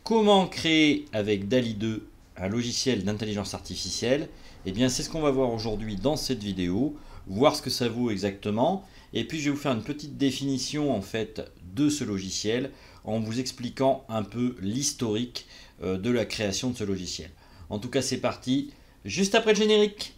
Comment créer avec DALL-E 2 un logiciel d'intelligence artificielle? Eh bien, c'est ce qu'on va voir aujourd'hui dans cette vidéo, voir ce que ça vaut exactement. Et puis, je vais vous faire une petite définition en fait de ce logiciel en vous expliquant un peu l'historique de la création de ce logiciel. En tout cas, c'est parti, juste après le générique.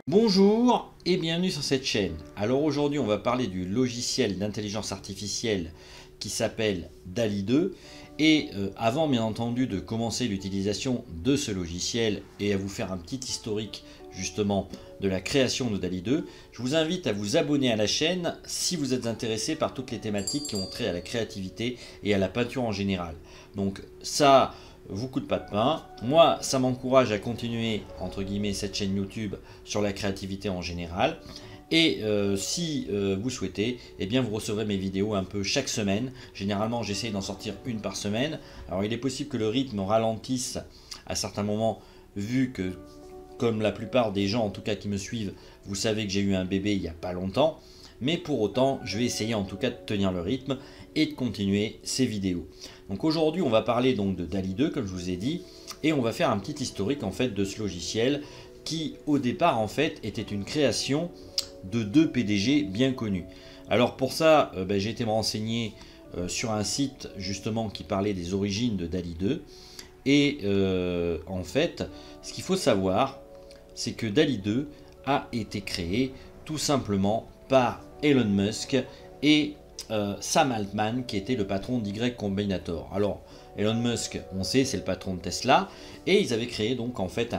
Bonjour et bienvenue sur cette chaîne. Alors aujourd'hui on va parler du logiciel d'intelligence artificielle qui s'appelle DALL-E 2 et avant bien entendu de commencer l'utilisation de ce logiciel et à vous faire un petit historique justement de la création de DALL-E 2, je vous invite à vous abonner à la chaîne si vous êtes intéressé par toutes les thématiques qui ont trait à la créativité et à la peinture en général. Donc ça vous coûte pas de pain. Moi, ça m'encourage à continuer, entre guillemets, cette chaîne YouTube sur la créativité en général. Et si vous souhaitez, eh bien vous recevrez mes vidéos un peu chaque semaine. Généralement, j'essaye d'en sortir une par semaine. Alors, il est possible que le rythme ralentisse à certains moments, vu que, comme la plupart des gens, en tout cas qui me suivent, vous savez que j'ai eu un bébé il n'y a pas longtemps. Mais pour autant, je vais essayer en tout cas de tenir le rythme et de continuer ces vidéos. Donc aujourd'hui, on va parler donc de DALL-E 2, comme je vous ai dit, et on va faire un petit historique en fait de ce logiciel qui, au départ, en fait, était une création de deux PDG bien connus. Alors pour ça, j'ai été me renseigner sur un site justement qui parlait des origines de DALL-E 2. Et en fait, ce qu'il faut savoir, c'est que DALL-E 2 a été créé tout simplement par Elon Musk et Sam Altman qui était le patron d'Y Combinator. Alors Elon Musk, on sait, c'est le patron de Tesla et ils avaient créé donc en fait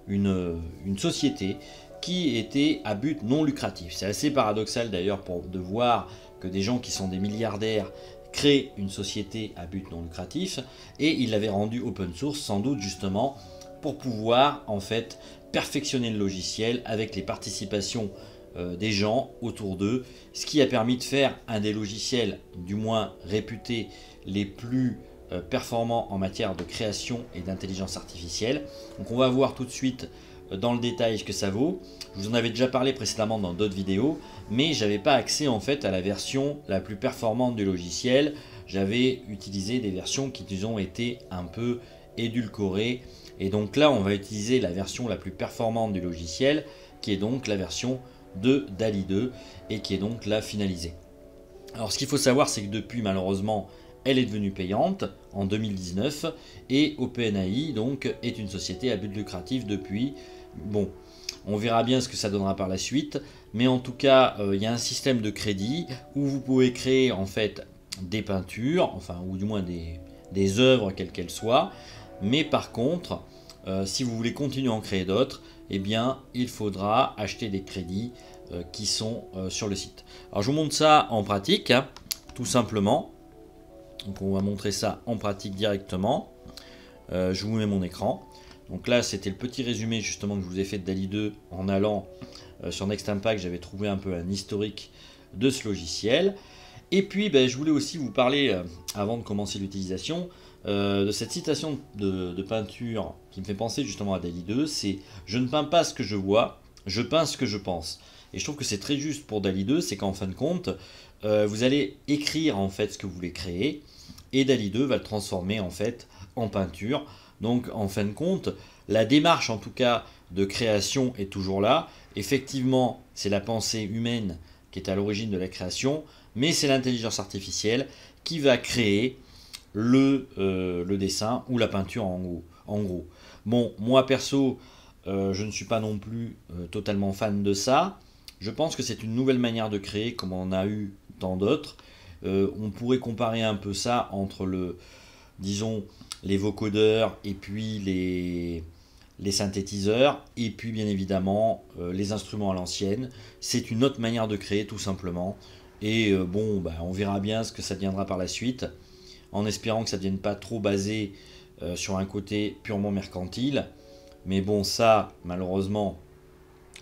une société qui était à but non lucratif. C'est assez paradoxal d'ailleurs de voir que des gens qui sont des milliardaires créent une société à but non lucratif et ils l'avaient rendu open source sans doute justement pour pouvoir en fait perfectionner le logiciel avec les participations des gens autour d'eux, ce qui a permis de faire un des logiciels du moins réputés les plus performants en matière de création et d'intelligence artificielle. Donc on va voir tout de suite dans le détail ce que ça vaut. Je vous en avais déjà parlé précédemment dans d'autres vidéos, mais j'avais pas accès en fait à la version la plus performante du logiciel. J'avais utilisé des versions qui ont été un peu édulcorées et donc là on va utiliser la version la plus performante du logiciel qui est donc la version de DALL-E 2 et qui est donc là finalisée. Alors ce qu'il faut savoir, c'est que depuis malheureusement elle est devenue payante en 2019 et OpenAI donc est une société à but lucratif depuis. Bon, on verra bien ce que ça donnera par la suite, mais en tout cas il y a un système de crédit où vous pouvez créer en fait des peintures, enfin ou du moins des œuvres quelles qu'elles soient, mais par contre si vous voulez continuer à en créer d'autres, eh bien il faudra acheter des crédits qui sont sur le site. Alors je vous montre ça en pratique, hein, tout simplement. Donc on va montrer ça en pratique directement. Je vous mets mon écran. Donc là c'était le petit résumé justement que je vous ai fait de DALL-E 2 en allant sur Next Impact. J'avais trouvé un peu un historique de ce logiciel. Et puis je voulais aussi vous parler, avant de commencer l'utilisation, de cette citation de peinture qui me fait penser justement à DALL-E 2, c'est « Je ne peins pas ce que je vois, je peins ce que je pense ». Et je trouve que c'est très juste pour DALL-E 2, c'est qu'en fin de compte, vous allez écrire en fait ce que vous voulez créer, et DALL-E 2 va le transformer en fait en peinture. Donc en fin de compte, la démarche en tout cas de création est toujours là. Effectivement, c'est la pensée humaine qui est à l'origine de la création, mais c'est l'intelligence artificielle qui va créer le dessin ou la peinture en gros. Bon, moi perso, je ne suis pas non plus totalement fan de ça. Je pense que c'est une nouvelle manière de créer comme on a eu tant d'autres. On pourrait comparer un peu ça entre disons, les vocodeurs et puis les synthétiseurs et puis bien évidemment les instruments à l'ancienne. C'est une autre manière de créer tout simplement. Et on verra bien ce que ça deviendra par la suite, en espérant que ça ne devienne pas trop basé sur un côté purement mercantile. Mais bon, ça, malheureusement,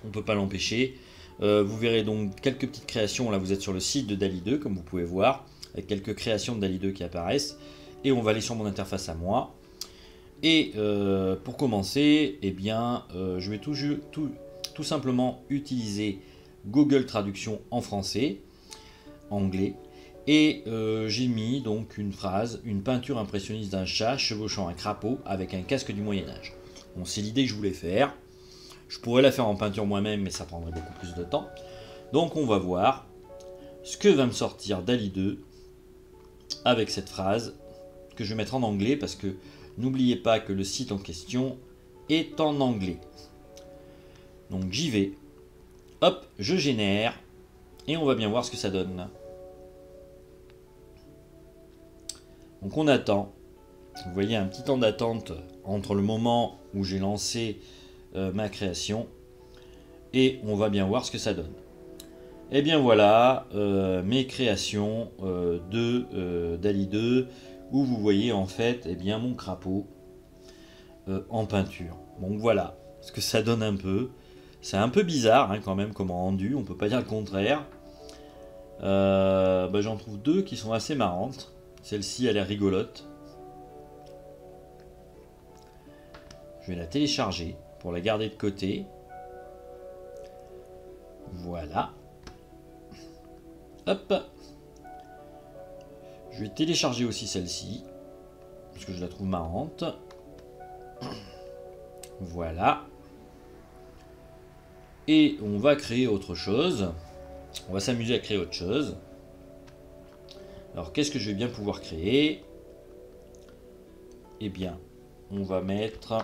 on ne peut pas l'empêcher. Vous verrez donc quelques petites créations. Là, vous êtes sur le site de DALL-E 2, comme vous pouvez voir, avec quelques créations de DALL-E 2 qui apparaissent. Et on va aller sur mon interface à moi. Et pour commencer, eh bien, je vais tout simplement utiliser Google Traduction en français, anglais. Et j'ai mis donc une phrase, une peinture impressionniste d'un chat chevauchant un crapaud avec un casque du Moyen-Âge. Bon, c'est l'idée que je voulais faire. Je pourrais la faire en peinture moi-même, mais ça prendrait beaucoup plus de temps. Donc on va voir ce que va me sortir DALL-E 2 avec cette phrase que je vais mettre en anglais parce que n'oubliez pas que le site en question est en anglais. Donc j'y vais. Hop, je génère et on va bien voir ce que ça donne. Donc on attend. Vous voyez un petit temps d'attente entre le moment où j'ai lancé ma création et on va bien voir ce que ça donne. Et bien voilà mes créations de DALL-E 2 où vous voyez en fait eh bien, mon crapaud en peinture. Donc voilà ce que ça donne un peu. C'est un peu bizarre hein, quand même comme rendu, on peut pas dire le contraire. J'en trouve deux qui sont assez marrantes. Celle-ci elle est rigolote. Je vais la télécharger pour la garder de côté. Voilà. Hop. Je vais télécharger aussi celle-ci parce que je la trouve marrante. Voilà. Et on va créer autre chose. On va s'amuser à créer autre chose. Alors qu'est-ce que je vais bien pouvoir créer? Eh bien, on va mettre...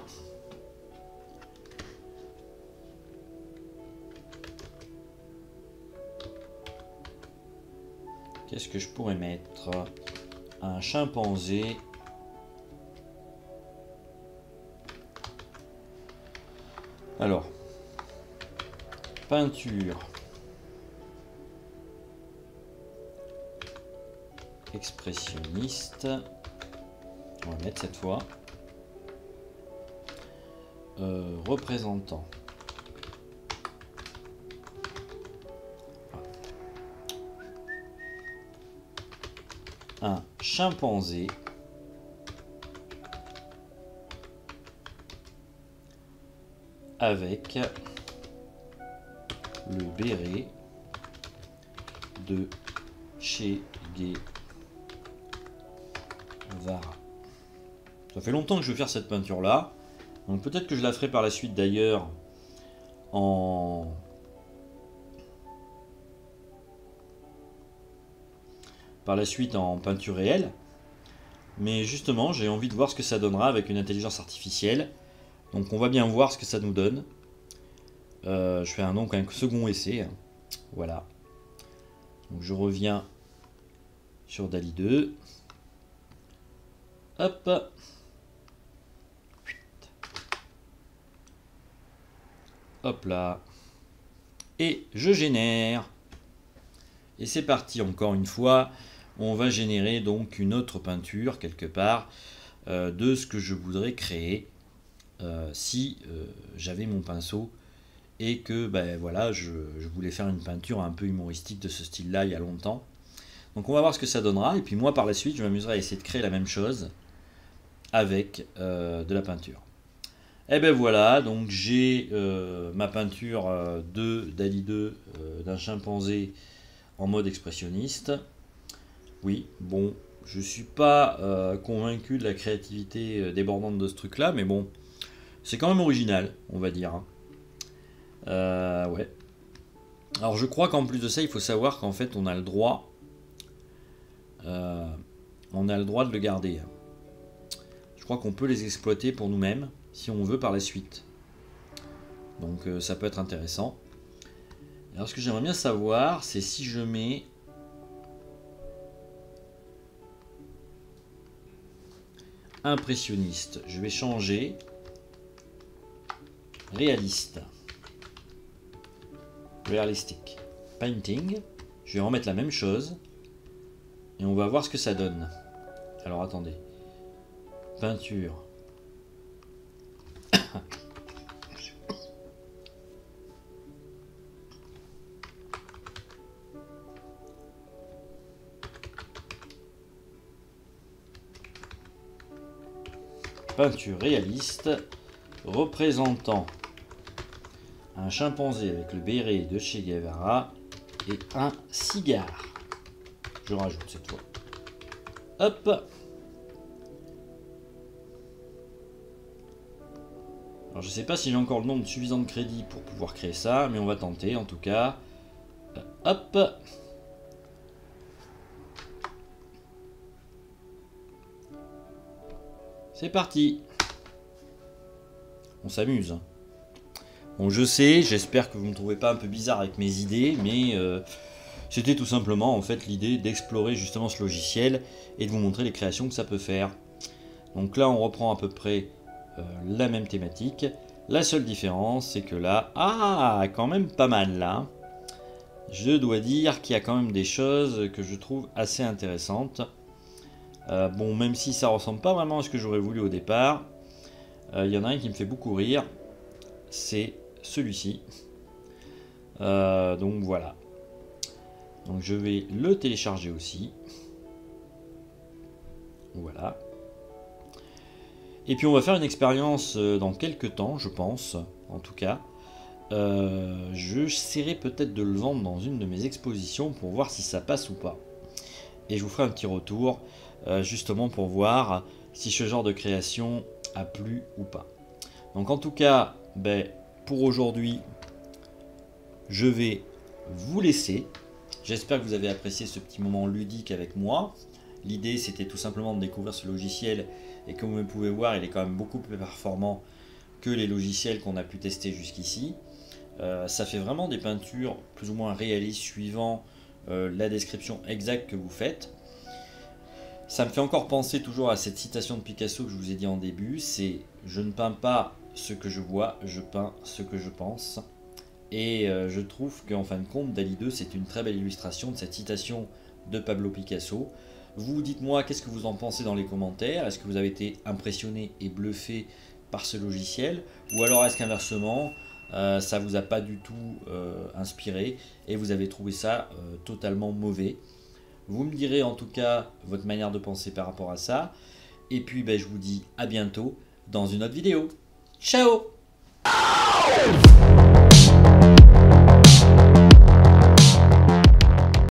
Qu'est-ce que je pourrais mettre? Un chimpanzé. Alors, peinture expressionniste. On va mettre cette fois. Représentant. Un chimpanzé avec le béret de Che Guevara. Ça fait longtemps que je veux faire cette peinture là, donc peut-être que je la ferai par la suite d'ailleurs en peinture réelle. Mais justement, j'ai envie de voir ce que ça donnera avec une intelligence artificielle. Donc on va bien voir ce que ça nous donne. Je fais donc un second essai. Voilà. Donc je reviens sur DALL-E 2. Hop. Hop là. Et je génère. Et c'est parti encore une fois. On va générer donc une autre peinture quelque part de ce que je voudrais créer si j'avais mon pinceau et que voilà, je voulais faire une peinture un peu humoristique de ce style là il y a longtemps. Donc on va voir ce que ça donnera et puis moi par la suite je m'amuserai à essayer de créer la même chose avec de la peinture. Et ben voilà, donc j'ai ma peinture de DALL-E 2 d'un chimpanzé en mode expressionniste. Oui, bon, je suis pas convaincu de la créativité débordante de ce truc là, mais bon, c'est quand même original, on va dire. Ouais. Alors je crois qu'en plus de ça, il faut savoir qu'en fait on a le droit de le garder. Je crois qu'on peut les exploiter pour nous-mêmes si on veut par la suite. Donc ça peut être intéressant. Alors ce que j'aimerais bien savoir, c'est si je mets impressionniste, je vais changer réaliste, realistic painting, je vais remettre la même chose et on va voir ce que ça donne. Alors attendez, peinture peinture réaliste représentant un chimpanzé avec le béret de Che Guevara et un cigare. Je rajoute cette fois. Hop. Alors je sais pas si j'ai encore le nombre suffisant de crédits pour pouvoir créer ça, mais on va tenter en tout cas. Hop. C'est parti. On s'amuse. Bon, je sais, j'espère que vous ne me trouvez pas un peu bizarre avec mes idées, mais c'était tout simplement en fait l'idée d'explorer justement ce logiciel et de vous montrer les créations que ça peut faire. Donc là, on reprend à peu près la même thématique. La seule différence, c'est que là, quand même pas mal là. Je dois dire qu'il y a quand même des choses que je trouve assez intéressantes. Bon, même si ça ressemble pas vraiment à ce que j'aurais voulu au départ, il y en a un qui me fait beaucoup rire, c'est celui-ci. Donc voilà. Donc je vais le télécharger aussi. Voilà. Et puis on va faire une expérience dans quelques temps, je pense, en tout cas. J'essaierai peut-être de le vendre dans une de mes expositions pour voir si ça passe ou pas. Et je vous ferai un petit retour, justement pour voir si ce genre de création a plu ou pas. Donc en tout cas, pour aujourd'hui, je vais vous laisser. J'espère que vous avez apprécié ce petit moment ludique avec moi. L'idée, c'était tout simplement de découvrir ce logiciel. Et comme vous pouvez voir, il est quand même beaucoup plus performant que les logiciels qu'on a pu tester jusqu'ici. Ça fait vraiment des peintures plus ou moins réalistes suivant la description exacte que vous faites. Ça me fait encore penser toujours à cette citation de Picasso que je vous ai dit en début, c'est « Je ne peins pas ce que je vois, je peins ce que je pense ». Et je trouve qu'en fin de compte, DALL-E 2, c'est une très belle illustration de cette citation de Pablo Picasso. Vous dites-moi qu'est-ce que vous en pensez dans les commentaires. Est-ce que vous avez été impressionné et bluffé par ce logiciel? Ou alors est-ce qu'inversement, ça vous a pas du tout inspiré et vous avez trouvé ça totalement mauvais? Vous me direz en tout cas votre manière de penser par rapport à ça. Et puis je vous dis à bientôt dans une autre vidéo. Ciao!